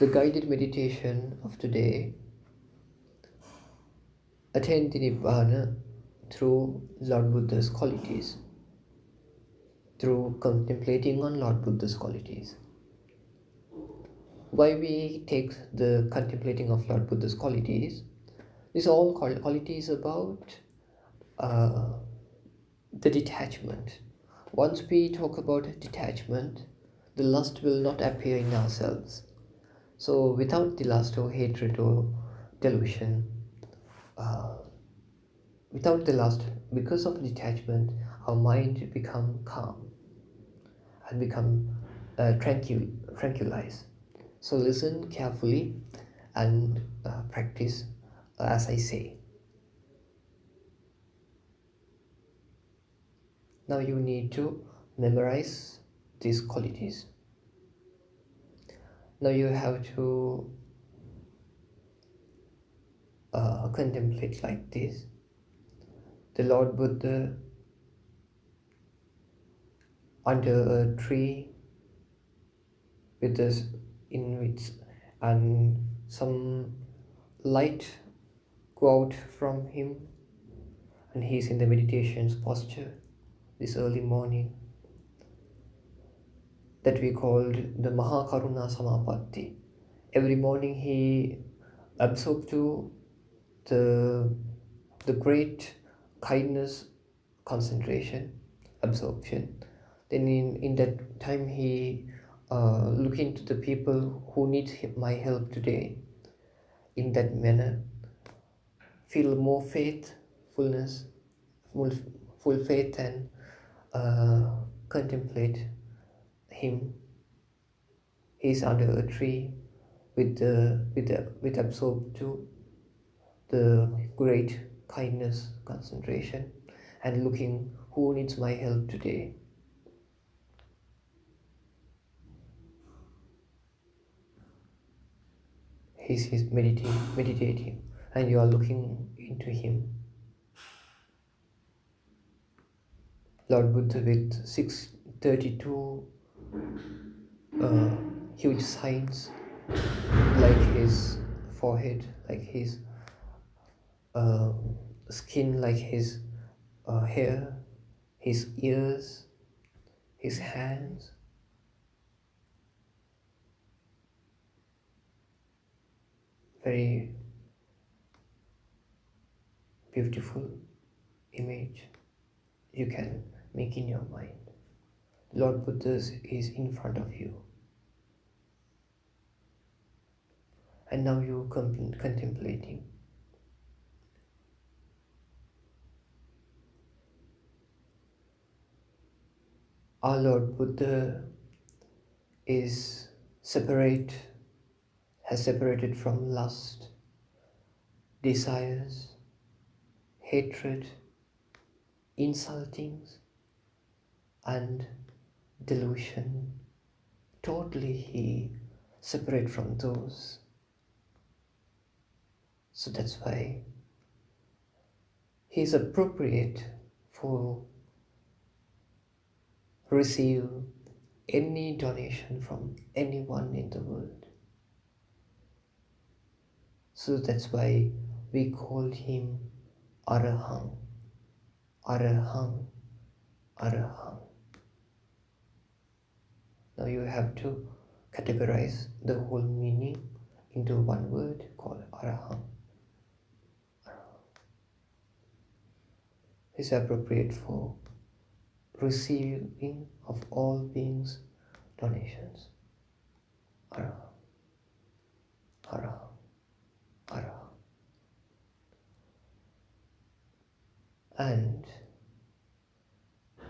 The guided meditation of today, attain the Nibbana through Lord Buddha's qualities, through contemplating on Lord Buddha's qualities. Why we take the contemplating of Lord Buddha's qualities? These all qualities about the detachment. Once we talk about detachment, the lust will not appear in ourselves. So without the lust or hatred or delusion, without the lust, because of detachment, our mind become calm and become tranquilized. So listen carefully and practice as I say. Now you need to memorize these qualities. Now you have to contemplate like this. The Lord Buddha under a tree with us in which and some light go out from him, and he's in the meditation's posture this early morning that we called the Mahakaruna Samapatti. Every morning he absorbed to the great kindness concentration, absorption. Then in that time he look into the people who need my help today. In that manner, feel more faithfulness, full faith, and contemplate him. He's under a tree with absorbed to the great kindness concentration and looking who needs my help today. He's meditating and you are looking into him. Lord Buddha with 632 huge signs like his forehead, like his skin, like his hair, his ears, his hands. Very beautiful image you can make in your mind. Lord Buddha is in front of you. And now you contemplating. Our Lord Buddha is has separated from lust, desires, hatred, insultings, and delusion. Totally he separate from those. So that's why he is appropriate for receive any donation from anyone in the world. So that's why we call him Arahant, Arahant, Arahant. Now you have to categorize the whole meaning into one word called Arahant. Is appropriate for receiving of all beings donations. Arahant, Arahant, Arahant. And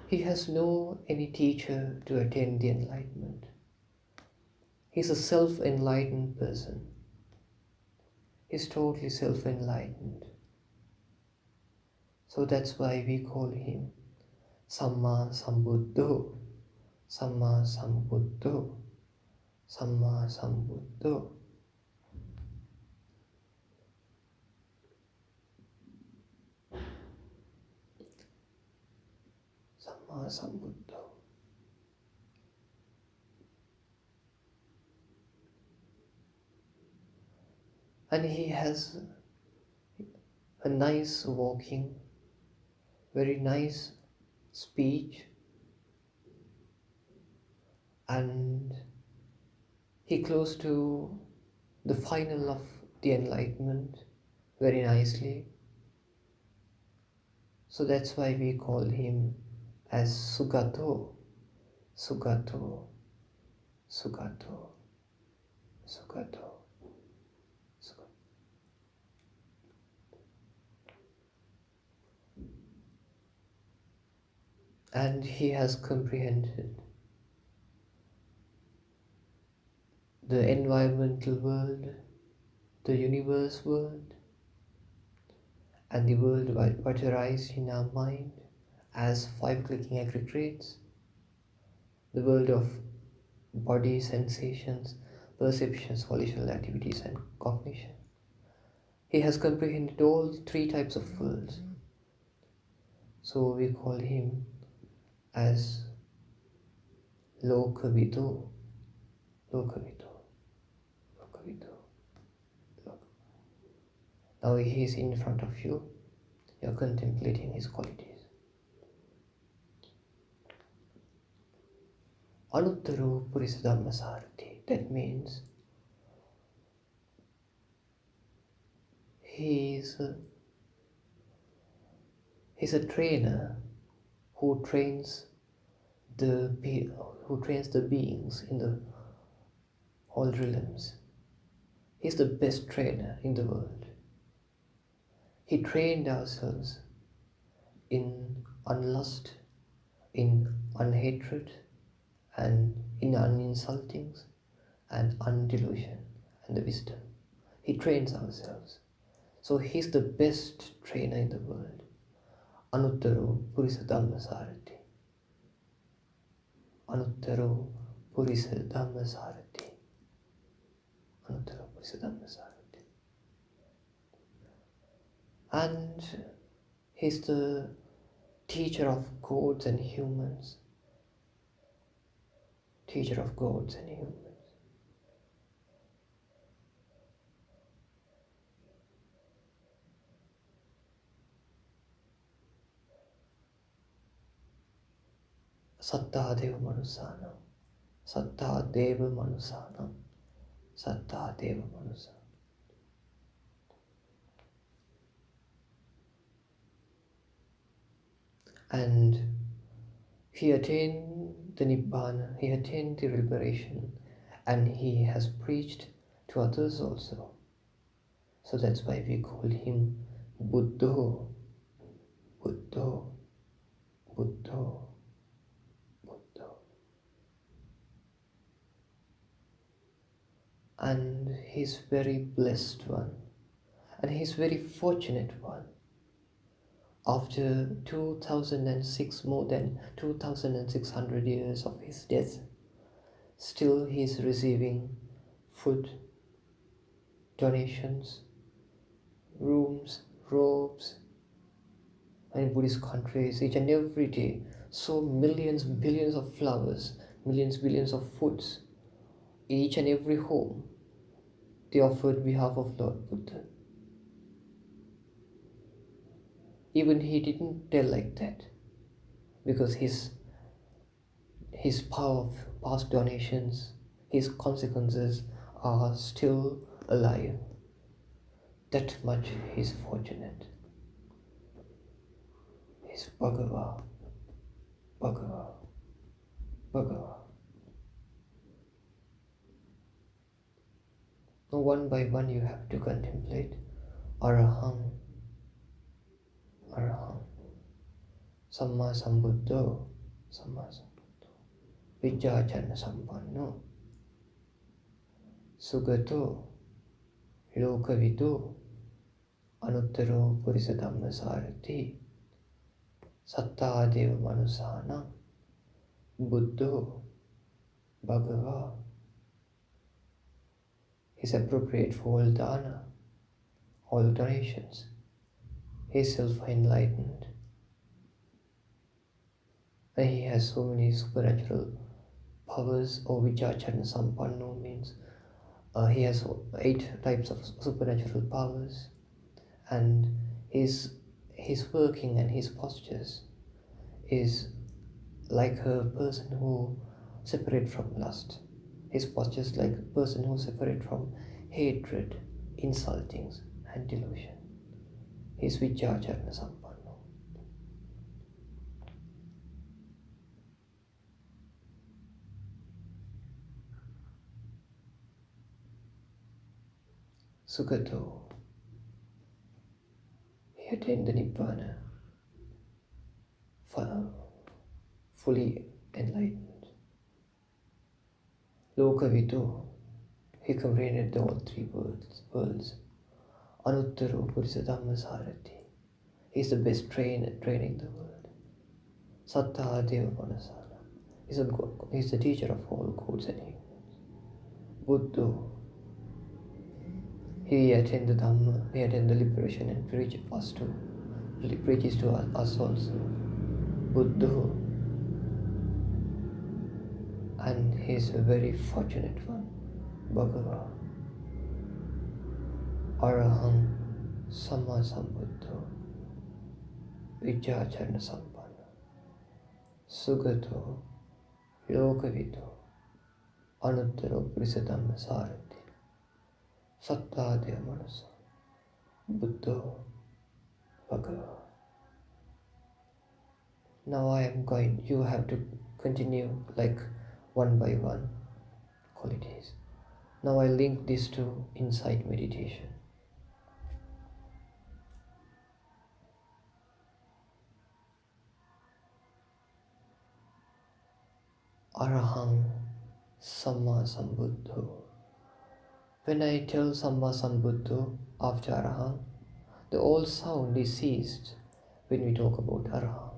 he has no any teacher to attain the enlightenment. He's a self-enlightened person. He's totally self-enlightened. So that's why we call him Samma Sambuddho, Samma Sambuddho, Samma Sambuddho. Samma Sambuddho. And he has a nice walking, very nice speech, and he close to the final of the enlightenment very nicely. So that's why we call him as Sugato, Sugato, Sugato, Sugato, Sugato. And he has comprehended the environmental world, the universe world, and the world what arises in our mind as five clicking aggregates, the world of body, sensations, perceptions, volitional activities, and cognition. He has comprehended all three types of worlds. So we call him as Lokavido, Lokavido, Lokavido, Lokavido. Now he is in front of you. You are contemplating his qualities. Anuttaro Purisa Dhamma Sarati. That means he's a trainer who trains the beings in the all realms. He's the best trainer in the world. He trained ourselves in unlust, in unhatred, and in uninsultings, and undelusion, and the wisdom. He trains ourselves. So he's the best trainer in the world. Anuttaro Purisa Dhamma Sarati. Anuttaro Purisa Dhamma Sarati. Anuttaro Purisa Dhamma Sarati. And he's the teacher of gods and humans. Teacher of gods and humans. Satta Deva Manusana. Satta Deva Manusana. Satta Deva Manusana. And he attained the Nibbana, he attained the liberation, and he has preached to others also. So that's why we call him Buddho, Buddho, Buddho, Buddho. And he's very blessed one, and he's very fortunate one. After 2006, more than 2600 years of his death, still he is receiving food, donations, rooms, robes, and in Buddhist countries, each and every day, so millions, billions of flowers, millions, billions of foods, each and every home, they offered on behalf of Lord Buddha. Even he didn't tell like that, because his power of past donations, his consequences are still alive. That much he's fortunate. He's Bhagava, Bhagava, Bhagava. Now one by one you have to contemplate Araham, Araham, Samma Sambuddho, Samma Sambuddho, Vijjācana Sampanno, Sugato, Lokavido, Anuttaro Purisa Dhamma Sarati, Satta Deva Manusana, Buddho, Bhagava. Is appropriate for all dana, all donations. He is self-enlightened. And he has so many supernatural powers, or Vijjācana Sampanno means He has 8 types of supernatural powers, and his working and his postures is like a person who separate from lust. His postures like a person who separate from hatred, insultings, and delusion. He is Vichacharana Sampanno. Sugato. He attained the Nibbana, fully enlightened. Lokavito. He comprehended all 3 worlds. Anuttaro Purisa Dhamma Sarati. He is the best training the world. Satta Deva Manasana. He is the teacher of all gods and humans. Buddha. He attained the Dhamma, he attained the liberation and preaches to us also. Buddha. And he is a very fortunate one. Bhagava. Araham Samma Sambuddho Vichacharana Sampanna Sugato Lokavito Anuttaro Purisadhamma Sarati Sattadya Manasa Buddho Bhagava. Now you have to continue like one by one qualities. Now I link this to insight meditation. Araham Samma Sambuddho. When I tell Samma Sambuddho after Araham, the old sound is ceased when we talk about Araham.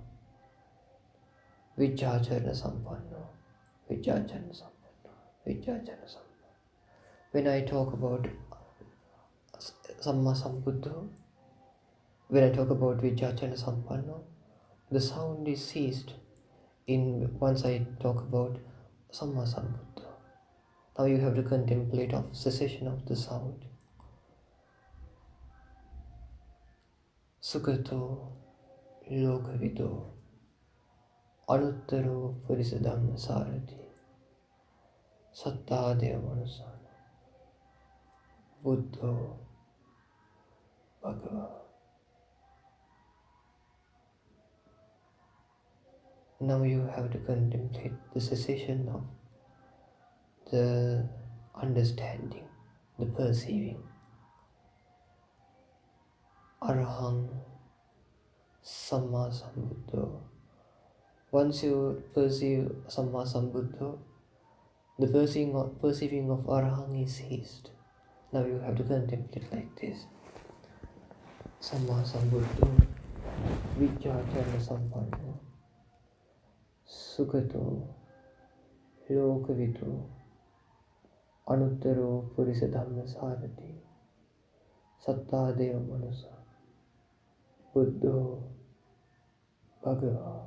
Vichacharana Sampanno, Vichacharana Sampanno, Vichacharana Sampanno. When I talk about Samma Sambuddho, when I talk about Vichacharana Sampanno, the sound is ceased once I talk about Samma Sambuddho. Now you have to contemplate of cessation of the sound. Sugato Lokavido Anuttaro Purisadhamma Sarati Sattadya Manasana Buddho Bhagava. Now you have to contemplate the cessation of the understanding, the perceiving. Araham Samma Sambuddho. Once you perceive Samma Sambuddho, the perceiving of Araham is ceased. Now you have to contemplate like this. Samma Sambuddho Vichacharana Sampanno Sugato Lokavito Anuttaro Purisadhamma Sarati Sattadeva Manasa Buddho Bhagava.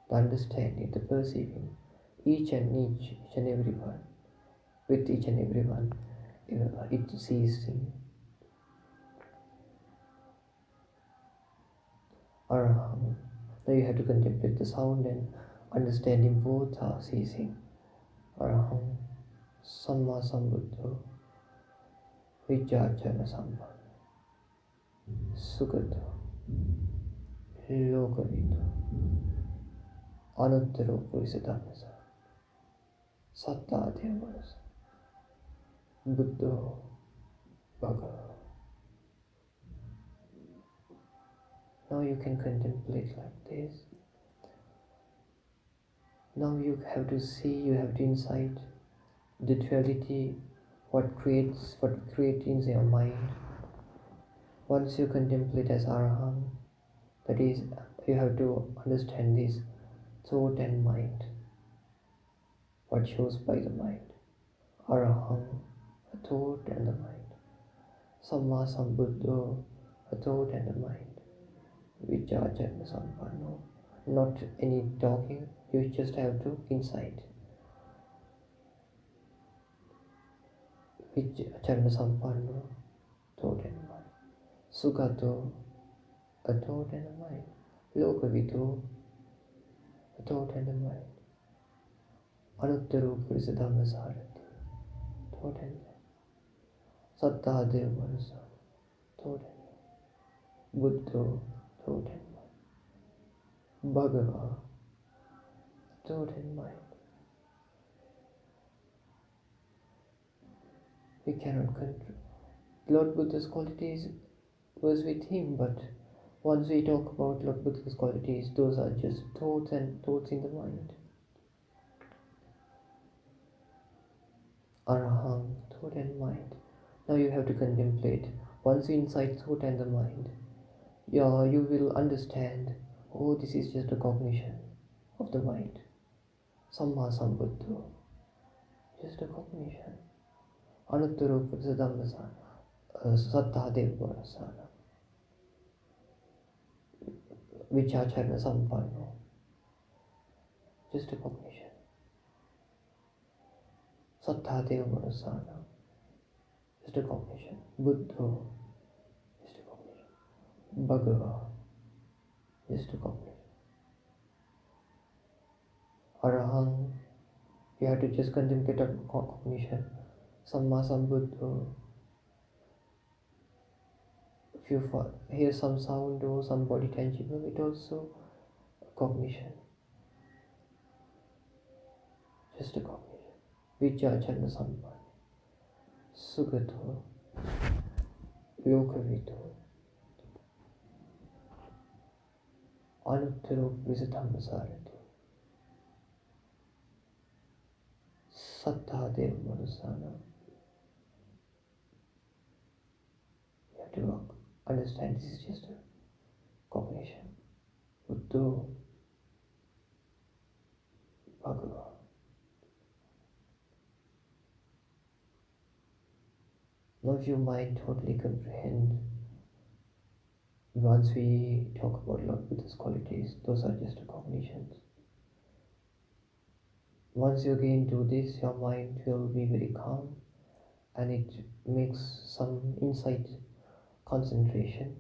The understanding, the perceiving, each and every one, with each and every one, it ceasing. Araham. Now you have to contemplate the sound and understanding both are ceasing. Araham Samma Sambuddho Vichacharana Sampanno Sugato Lokavito Anuttaro Purisadhamma Sattadya Manasa Buddho Bhagava. Now you can contemplate like this. Now you have to see, you have to insight the duality, what creates in your mind. Once you contemplate as Araham, that is, you have to understand this thought and mind, what shows by the mind. Araham, a thought and the mind. Samma Sambuddho, a thought and the mind. Vichacharana Sampanno, not any talking, you just have to insight. Charana Sampanno, thought and mind. Sugato, a thought and a mind. Lokavito, a thought and a mind. Anuttaro Purisa Dhamma Sarati, thought and mind. Satta Devanasa, thought and mind. Buddha, thought and mind. Bhagava, thought and mind. We cannot control. Lord Buddha's qualities was with him, but once we talk about Lord Buddha's qualities, those are just thoughts and thoughts in the mind. Araham, thought and mind. Now you have to contemplate. Once you incite thought and the mind, you will understand, oh, this is just a cognition of the mind. Samma Sambuddho, just a cognition. Anuttaro Purisa Dhammasana, Satta Devanasana, Vichacharana Sampanno, just a cognition. Satta Devanasana, just a cognition. Buddha, just a cognition. Bhagava, just a cognition. Arahant, you have to just contemplate a cognition. Samma Sambuddho. If you hear some sound or some body tangible, it also a cognition. Just a cognition. Vichacharana Sampanno. Sugato. Lokavito. Anuttaro Purisa Dhamma Sarati. Satta Devanasana. You have to understand this is just a cognition. Buddha, Bhagava. Now if you might totally comprehend, once we talk about Lord Buddha's qualities, those are just cognitions. Once you again do this, your mind will be very calm and it makes some insight concentration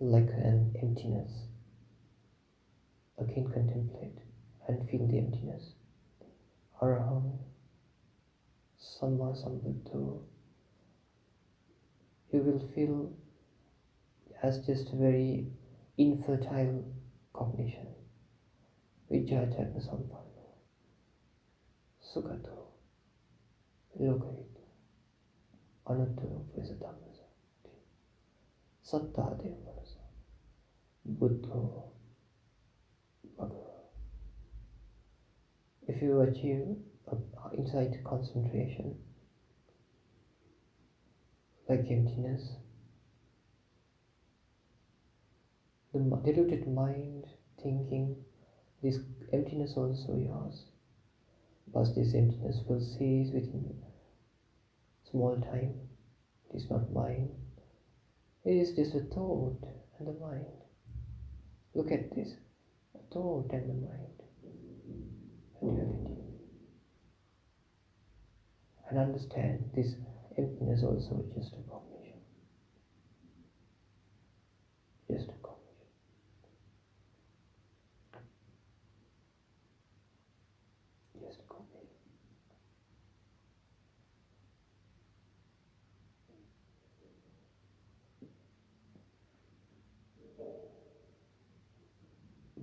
like an emptiness. Again contemplate and feel the emptiness. Araham, Samma Sambuddho. You will feel as just a very infertile cognition. Vichacharana Sampanno. Sugato. Lokavito. Anuttaro Purisa Dhamma Sarati. Satta Devanasa. Buddha. Bhagava. If you achieve insight concentration, like emptiness, the deluded mind thinking, this emptiness also yours, but this emptiness will cease within small time. It is not mine. It is just a thought and the mind. Look at this, a thought and the mind, and duality. And understand this emptiness also is just a cognition. Just a cognition. Just a cognition.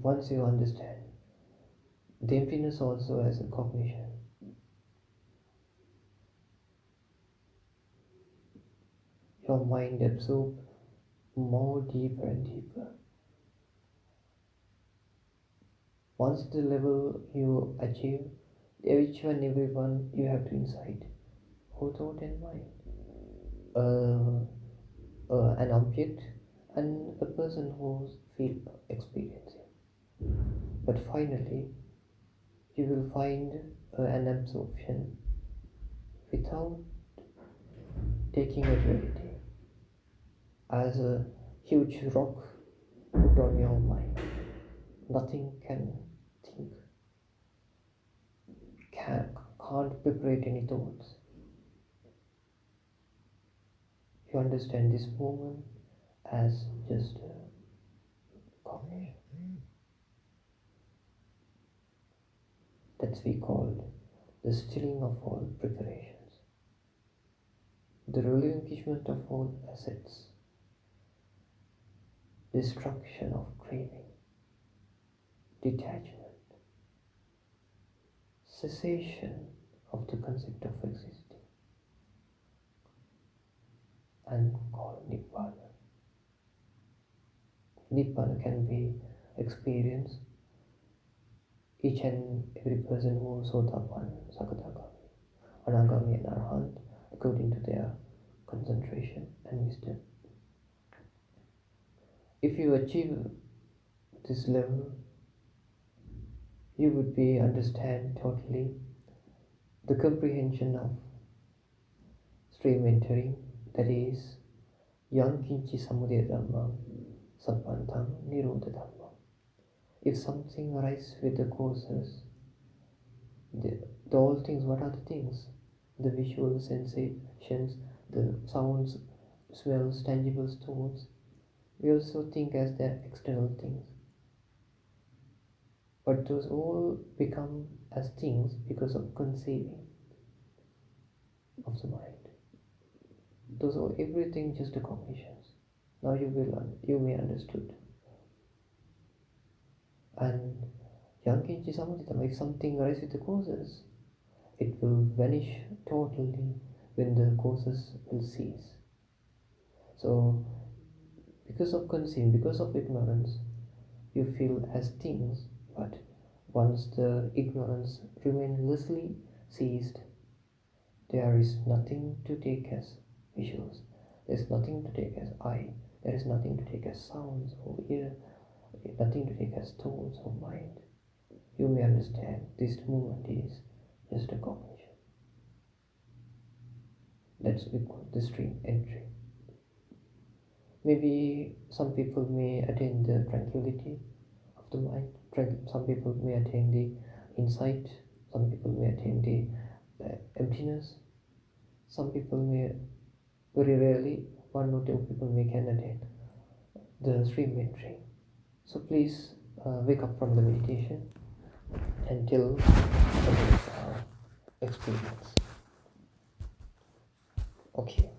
Once you understand the emptiness also as a cognition, your mind absorbs more deeper and deeper. Once the level you achieve, each and everyone you have to incite, whole thought and mind, an object and a person who's experiencing. But finally, you will find an absorption without taking a duality as a huge rock put on your mind. Nothing can think, can't preparate any thoughts. You understand this movement as just a cognition. That's we call the stilling of all preparations, the relinquishment of all assets, destruction of craving, detachment, cessation of the concept of existing, and called Nibbana. Nibbana can be experienced each and every person who is Sotapan, Sakadagami, Anagami and Arahant according to their concentration and wisdom. If you achieve this level, you would be understand totally the comprehension of stream entering, that is Yankinchi Samudaya Dhamma Sapantam Nirodha Dhamma. If something arises with the causes, the all things, what are the things? The visual sensations, the sounds, smells, tangible thoughts, we also think as the external things. But those all become as things because of conceiving of the mind. Those are everything just a cognitions. Now you may understood. And Yankinchi Samadhitama, if something arises with the causes, it will vanish totally when the causes will cease. So, because of conceiving, because of ignorance, you feel as things, but once the ignorance remainlessly ceased, there is nothing to take as visuals, there is nothing to take as eye, there is nothing to take as sounds or ear, nothing to take as thoughts or mind. You may understand this movement is just a cognition. That's we call the stream entry. Maybe some people may attain the tranquility of the mind, some people may attain the insight, some people may attain the emptiness, some people may, very rarely, one or two people may can attain the stream entry. So please wake up from the meditation and tell about our experience. Okay.